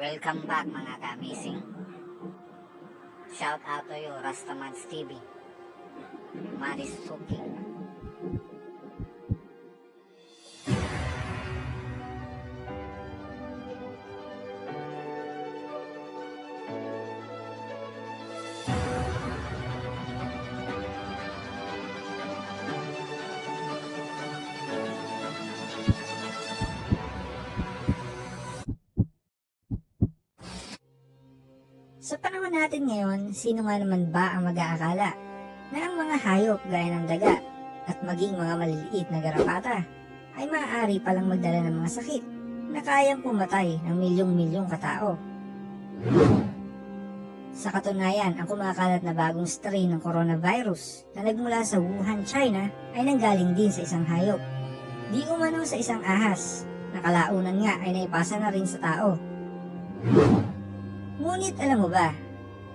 Welcome back mga ka-amazing. Shout out to you, Rastaman's TV. Maris Suki. Sa panahon natin ngayon, sino nga naman ba ang mag-aakala na ang mga hayop gaya ng daga at maging mga maliliit na garapata ay maaari palang magdala ng mga sakit na kayang pumatay ng milyong-milyong katao. Sa katunayan, ang kumakalat na bagong strain ng coronavirus na nagmula sa Wuhan, China ay nanggaling din sa isang hayop. Di umano sa isang ahas, na kalaunan nga ay naipasa na rin sa tao. Ngunit alam mo ba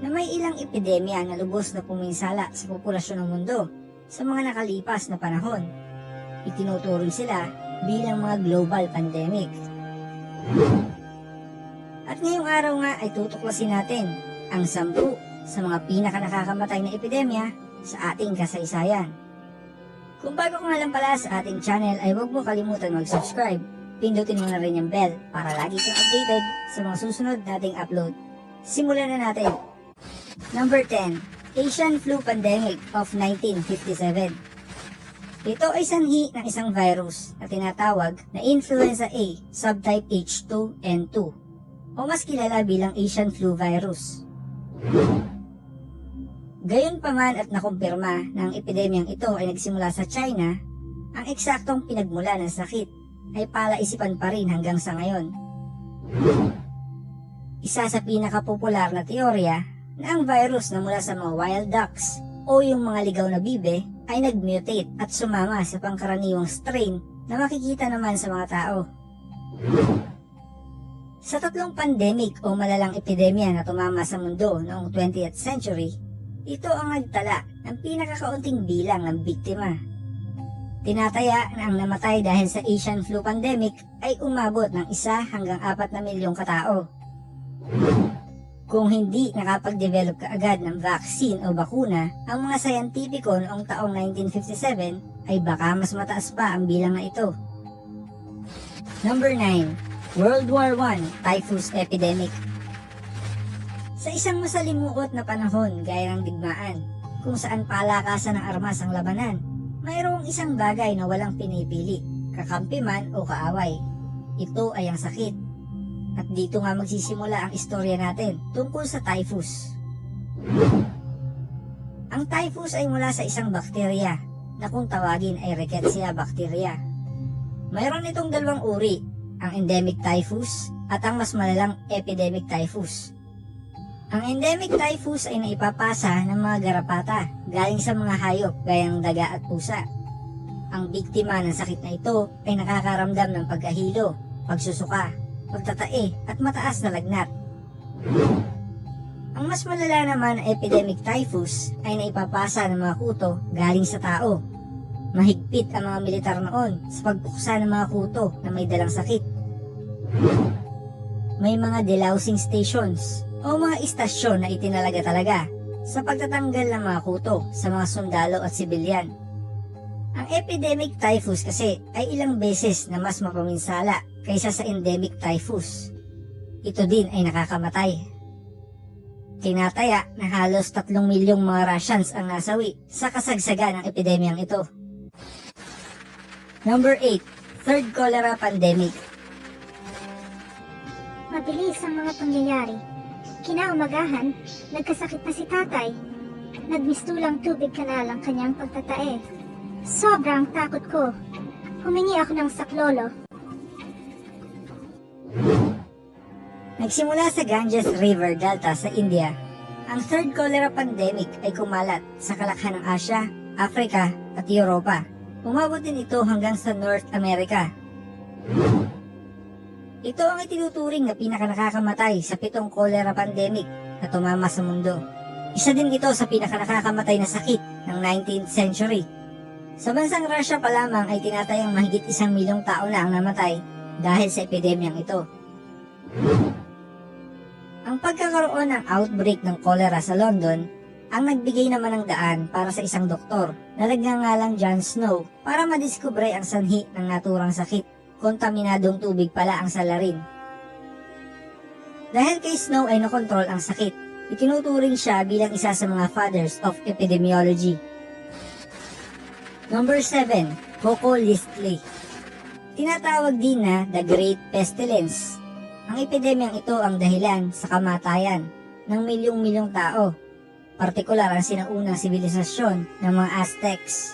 na may ilang epidemya na lubos na puminsala sa populasyon ng mundo sa mga nakalipas na panahon? Itinuturing sila bilang mga global pandemic. At ngayong araw nga ay tutuklasin natin ang 10 sa mga pinaka-nakakamatay na epidemya sa ating kasaysayan. Kung bago ka nga lang pala sa ating channel ay huwag mo kalimutan mag-subscribe. Pindutin mo na rin yung bell para lagi kang updated sa mga susunod nating upload. Simulan na natin. Number 10. Asian Flu Pandemic of 1957. Ito ay sanhi ng isang virus na tinatawag na Influenza A subtype H2N2 o mas kilala bilang Asian Flu Virus. Gayunpaman at nakumpirma na ang epidemyang ito ay nagsimula sa China, ang eksaktong pinagmula ng sakit ay palaisipan pa rin hanggang sa ngayon. Isa sa pinakapopular na teorya na ang virus na mula sa mga wild ducks o yung mga ligaw na bibe ay nag-mutate at sumama sa pangkaraniwang strain na makikita naman sa mga tao. Sa 3 pandemic o malalang epidemya na tumama sa mundo noong 20th century, ito ang nagtala ng pinakakaunting bilang ng biktima. Tinataya na ang namatay dahil sa Asian flu pandemic ay umabot ng 1 hanggang 4 na milyong katao. Kung hindi nakapag-develop kaagad ng vaccine o bakuna ang mga sayantipiko noong taong 1957 ay baka mas mataas pa ang bilang na ito. Number 9. World War I Typhus Epidemic. Sa isang masalimuot na panahon gaya ng digmaan, kung saan palakasan ng armas ang labanan, mayroong isang bagay na walang pinipili, kakampi man o kaaway. Ito ay ang sakit. At dito nga magsisimula ang istorya natin tungkol sa typhus. Ang typhus ay mula sa isang bakterya na kung tawagin ay Rickettsia bacteria. Mayroon itong 2 uri, ang endemic typhus at ang mas malalang epidemic typhus. Ang endemic typhus ay naipapasa ng mga garapata galing sa mga hayop gaya ng daga at pusa. Ang biktima ng sakit na ito ay nakakaramdam ng pagkahilo, pagsusuka, pagtatae at mataas na lagnat. Ang mas malala naman na epidemic typhus ay naipapasa ng mga kuto galing sa tao. Mahigpit ang mga militar noon sa pagpuksa ng mga kuto na may dalang sakit. May mga delousing stations o mga istasyon na itinalaga talaga sa pagtatanggal ng mga kuto sa mga sundalo at sibilyan. Ang epidemic typhus kasi ay ilang beses na mas mapaminsala kaysa sa endemic typhus. Ito din ay nakakamatay. Tinataya na halos 3 milyong mga Russians ang nasawi sa kasagsagan ng epidemyang ito. Number 8. Third Cholera Pandemic. Mabilis ang mga pangyayari. Kinaumagahan, nagkasakit na si tatay. Nagmistulang tubig kanal ang kanyang pagtatae. Sobrang takot ko. Humingi ako ng saklolo. Nagsimula sa Ganges River Delta sa India, ang third cholera pandemic ay kumalat sa kalakhan ng Asia, Africa at Europa. Umabot din ito hanggang sa North America. Ito ang itinuturing na pinakanakakamatay sa 7 cholera pandemic na tumama sa mundo. Isa din ito sa pinakanakakamatay na sakit ng 19th century. Sa bansang Russia pa lamang ay tinatayang mahigit 1 milyong tao na ang namatay dahil sa epidemyang ito. Ang pagkakaroon ng outbreak ng cholera sa London ang nagbigay naman ng daan para sa isang doktor na nagngangalang John Snow para madiskubre ang sanhi ng naturang sakit. Kontaminadong tubig pala ang salarin. Dahil kay Snow ay nakontrol ang sakit, itinuturing siya bilang isa sa mga fathers of epidemiology. Number 7. Coco Listley. Tinatawag din na The Great Pestilence. Ang epidemyang ito ang dahilan sa kamatayan ng milyong-milyong tao, partikular ang sinaunang sibilisasyon ng mga Aztecs.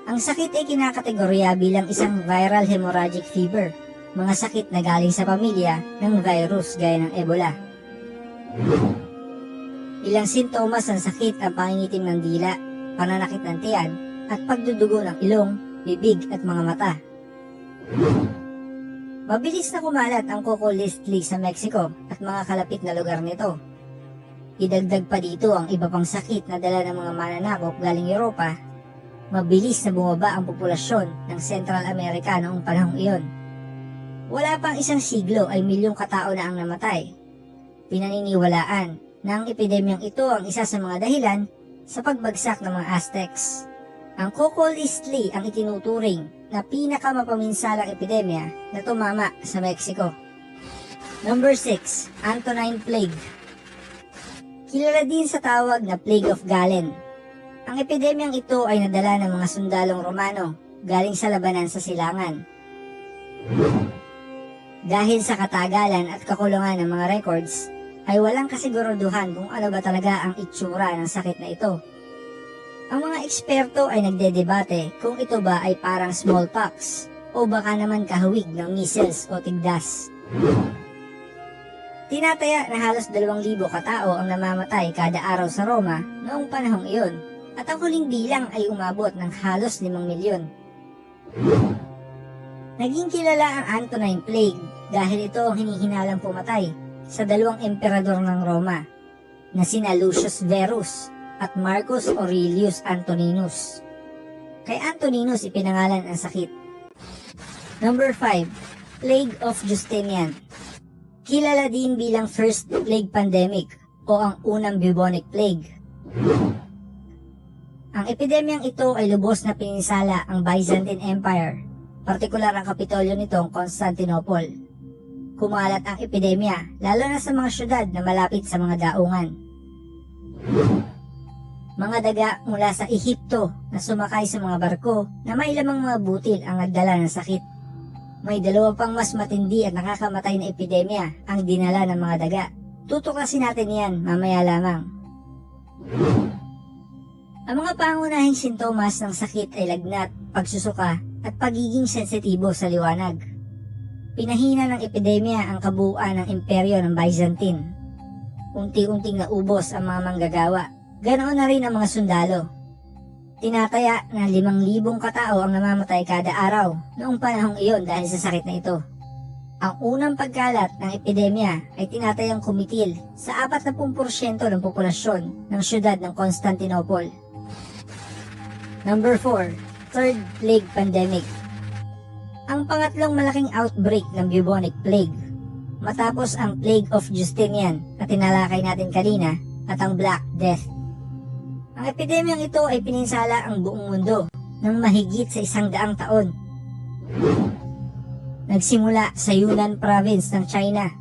Ang sakit ay kinakategorya bilang isang viral hemorrhagic fever, mga sakit na galing sa pamilya ng virus gaya ng Ebola. Ilang sintomas ng sakit ang pangingitim ng dila, pananakit ng tiyan, at pagdudugo ng ilong, bibig at mga mata. Mabilis na kumalat ang Coco Listley sa Mexico at mga kalapit na lugar nito. Idagdag pa dito ang iba pang sakit na dala ng mga mananakop galing Europa. Mabilis na bumaba ang populasyon ng Central America noong panahong iyon. Wala pang isang siglo ay milyong katao na ang namatay. Pinaniniwalaan na ang epidemyang ito ang isa sa mga dahilan sa pagbagsak ng mga Aztecs. Ang Coco Listley ang itinuturing na pinakamapaminsalang epidemya na tumama sa Mexico. Number 6. Antonine Plague. Kilala din sa tawag na Plague of Galen. Ang epidemyang ito ay nadala ng mga sundalong Romano galing sa labanan sa silangan. Dahil sa katagalan at kakulungan ng mga records, ay walang kasiguraduhan kung ano ba talaga ang itsura ng sakit na ito. Ang mga eksperto ay nagdedebate kung ito ba ay parang smallpox o baka naman kahawig ng measles o tigdas. Tinataya na halos 2,000 katao ang namamatay kada araw sa Roma noong panahong iyon at ang huling bilang ay umabot ng halos 5 milyon. Naging kilala ang Antonine Plague dahil ito ang hinihinalang pumatay sa 2 emperador ng Roma na sina Lucius Verus at Marcus Aurelius Antoninus. Kay Antoninus ipinangalan ang sakit. Number 5. Plague of Justinian. Kilala din bilang First Plague Pandemic o ang unang bubonic plague. Ang epidemyang ito ay lubos na pininsala ang Byzantine Empire, partikular ang kapitolyo nitong Constantinople. Kumalat ang epidemya lalo na sa mga syudad na malapit sa mga daungan. Mga daga mula sa Ehipto na sumakay sa mga barko na may lamang mga butil ang nagdala ng sakit. May 2 pang mas matindi at nakakamatay na epidemya ang dinala ng mga daga. Tutuklasin natin yan mamaya lamang. Ang mga pangunahing sintomas ng sakit ay lagnat, pagsusuka at pagiging sensitibo sa liwanag. Pinahina ng epidemya ang kabuuan ng imperyo ng Byzantine. Unti-unting naubos ang mga manggagawa. Ganoon na rin ang mga sundalo. Tinataya na 5,000 katao ang namamatay kada araw noong panahong iyon dahil sa sakit na ito. Ang unang pagkalat ng epidemya ay tinatayang kumitil sa 40% ng populasyon ng syudad ng Constantinople. Number 4. Third Plague Pandemic. Ang pangatlong malaking outbreak ng bubonic plague matapos ang Plague of Justinian na tinalakay natin kanina at ang Black Death. Ang epidemyang ito ay pininsala ang buong mundo ng mahigit sa 100 taon. Nagsimula sa Yunnan province ng China.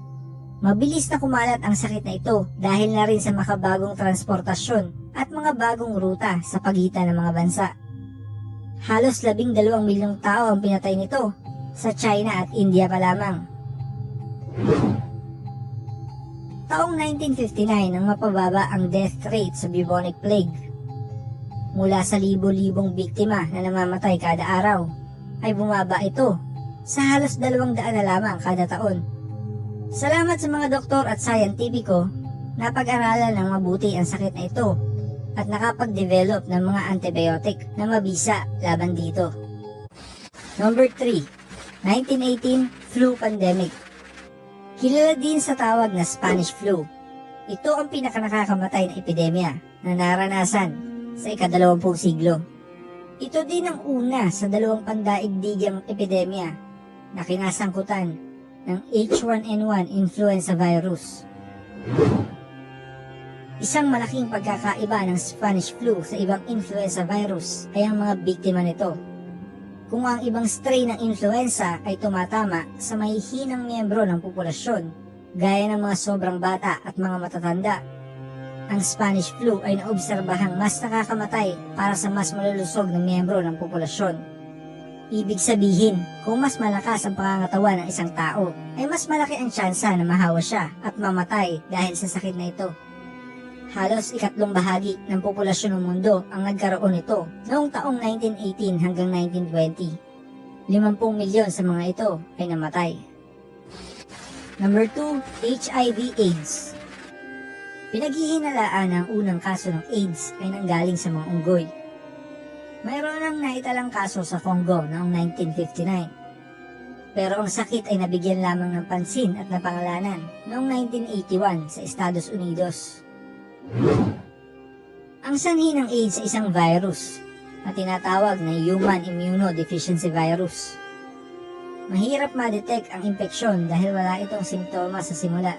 Mabilis na kumalat ang sakit na ito dahil na rin sa makabagong transportasyon at mga bagong ruta sa pagitan ng mga bansa. Halos 12 milyong tao ang pinatay nito sa China at India pa lamang. Taong 1959 nang mapababa ang death rate sa bubonic plague. Mula sa libo-libong biktima na namamatay kada araw, ay bumaba ito sa halos 200 na lamang kada taon. Salamat sa mga doktor at sayantipiko, napag-aralan ng mabuti ang sakit na ito at nakapag-develop ng mga antibiotic na mabisa laban dito. Number 3. 1918 Flu Pandemic. Kilala din sa tawag na Spanish flu. Ito ang pinakanakakamatay na epidemya na naranasan sa ika-20 siglo. Ito din ang una sa 2 pandaigdigang epidemya na kinasangkutan ng H1N1 influenza virus. Isang malaking pagkakaiba ng Spanish flu sa ibang influenza virus ay ang mga biktima nito. Kung ang ibang strain ng influenza ay tumatama sa mahihinang miyembro ng populasyon, gaya ng mga sobrang bata at mga matatanda, ang Spanish flu ay naobserbahang mas nakakamatay para sa mas malulusog na miyembro ng populasyon. Ibig sabihin, kung mas malakas ang pangangatawan ng isang tao, ay mas malaki ang tsansa na mahawa siya at mamatay dahil sa sakit na ito. Halos 1/3 bahagi ng populasyon ng mundo ang nagkaroon nito noong taong 1918 hanggang 1920. 50 milyon sa mga ito ay namatay. Number 2, HIV/AIDS. Pinaghihinalaan ang unang kaso ng AIDS ay nanggaling sa mga unggoy. Mayroon nang naitalang kaso sa Congo noong 1959. Pero ang sakit ay nabigyan lamang ng pansin at napangalanan noong 1981 sa Estados Unidos. Ang sanhi ng AIDS ay isang virus na tinatawag na Human Immunodeficiency Virus. Mahirap ma-detect ang impeksyon dahil wala itong simptomas sa simula.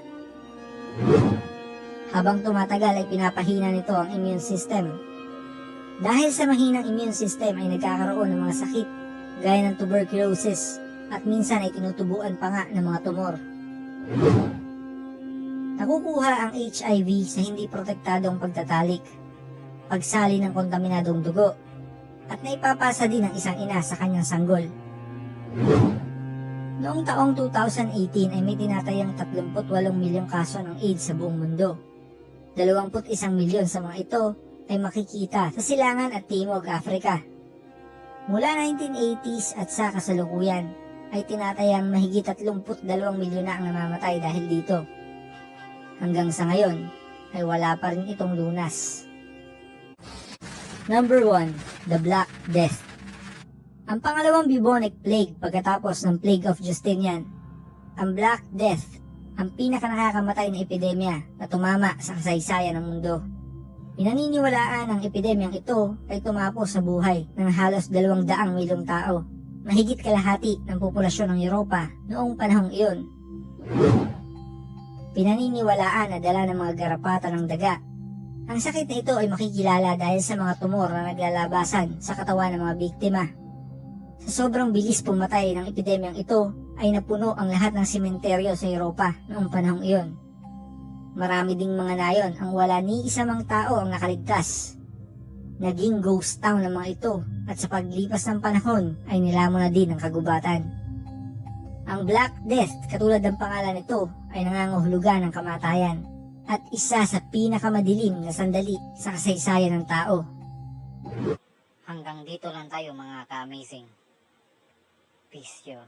Habang tumatagal ay pinapahina nito ang immune system. Dahil sa mahinang immune system ay nagkakaroon ng mga sakit gaya ng tuberculosis at minsan ay tinutubuan pa nga ng mga tumor. Nakukuha ang HIV sa hindi protektadong pagtatalik, pagsali ng kontaminadong dugo, at naipapasa din ng isang ina sa kanyang sanggol. Noong taong 2018 ay may tinatayang 38 milyong kaso ng AIDS sa buong mundo. 21 milyon sa mga ito ay makikita sa silangan at Timog Africa. Mula 1980s at sa kasalukuyan ay tinatayang mahigit 32 milyon na ang namamatay dahil dito. Hanggang sa ngayon ay wala pa rin itong lunas. Number 1, the Black Death. Ang pangalawang bubonic plague pagkatapos ng Plague of Justinian. Ang Black Death, ang pinakanakakamatay na epidemya na tumama sa kasaysayan ng mundo. Pinaniniwalaan ang epidemyang ito ay tumapos sa buhay ng halos 200 milyong tao, mahigit kalahati ng populasyon ng Europa noong panahong iyon. Pinaniniwalaan na dala ng mga garapata ng daga. Ang sakit na ito ay makikilala dahil sa mga tumor na naglalabasan sa katawan ng mga biktima. Sa sobrang bilis pumatay ng epidemyang ito, ay napuno ang lahat ng sementeryo sa Europa noong panahong iyon. Marami ding mga nayon ang wala ni isa mang tao ang nakaligtas. Naging ghost town ng mga ito at sa paglipas ng panahon ay nilamon na din ang kagubatan. Ang Black Death, katulad ng pangalan nito, ay nangangahulugan ng kamatayan at isa sa pinakamadilim na sandali sa kasaysayan ng tao. Hanggang dito lang tayo mga ka-amazing. Peace, yo.